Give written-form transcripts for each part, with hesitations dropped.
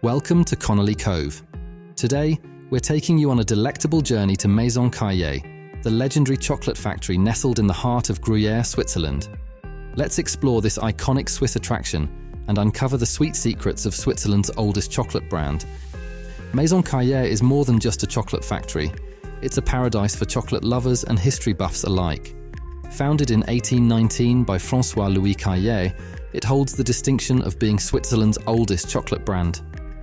Welcome to Connolly Cove. Today, we're taking you on a delectable journey to Maison Cailler, the legendary chocolate factory nestled in the heart of Gruyère, Switzerland. Let's explore this iconic Swiss attraction and uncover the sweet secrets of Switzerland's oldest chocolate brand. Maison Cailler is more than just a chocolate factory. It's a paradise for chocolate lovers and history buffs alike. Founded in 1819 by François-Louis Cailler, it holds the distinction of being Switzerland's oldest chocolate brand.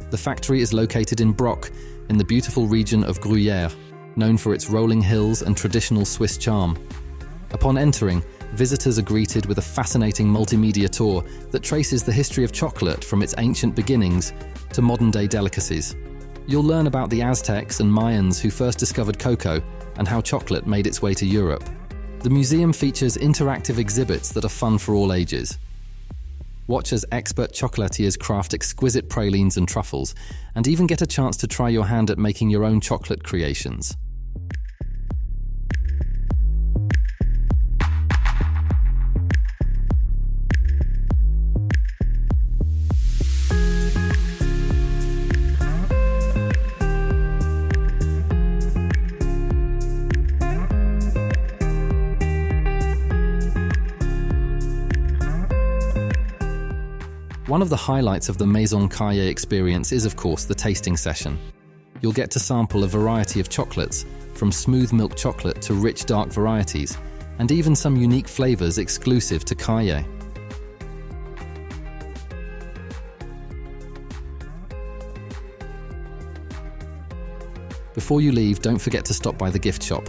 The factory is located in Broc, in the beautiful region of Gruyère, known for its rolling hills and traditional Swiss charm. Upon entering, visitors are greeted with a fascinating multimedia tour that traces the history of chocolate from its ancient beginnings to modern-day delicacies. You'll learn about the Aztecs and Mayans who first discovered cocoa and how chocolate made its way to Europe. The museum features interactive exhibits that are fun for all ages. Watch as expert chocolatiers craft exquisite pralines and truffles, and even get a chance to try your hand at making your own chocolate creations. One of the highlights of the Maison Cailler experience is, of course, the tasting session. You'll get to sample a variety of chocolates, from smooth milk chocolate to rich dark varieties, and even some unique flavors exclusive to Cailler. Before you leave, don't forget to stop by the gift shop.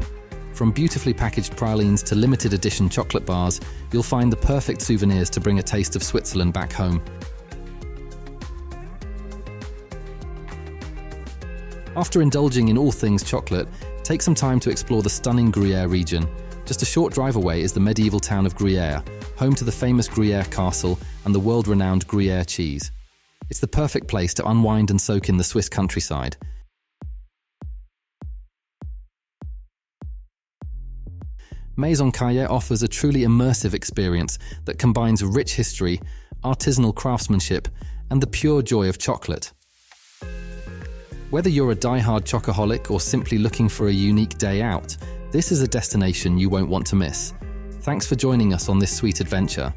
From beautifully packaged pralines to limited edition chocolate bars, you'll find the perfect souvenirs to bring a taste of Switzerland back home. After indulging in all things chocolate, take some time to explore the stunning Gruyère region. Just a short drive away is the medieval town of Gruyère, home to the famous Gruyère castle and the world-renowned Gruyère cheese. It's the perfect place to unwind and soak in the Swiss countryside. Maison Cailler offers a truly immersive experience that combines rich history, artisanal craftsmanship, and the pure joy of chocolate. Whether you're a die-hard chocoholic or simply looking for a unique day out, this is a destination you won't want to miss. Thanks for joining us on this sweet adventure.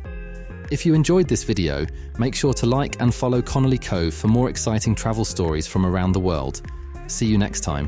If you enjoyed this video, make sure to like and follow Connolly Cove for more exciting travel stories from around the world. See you next time.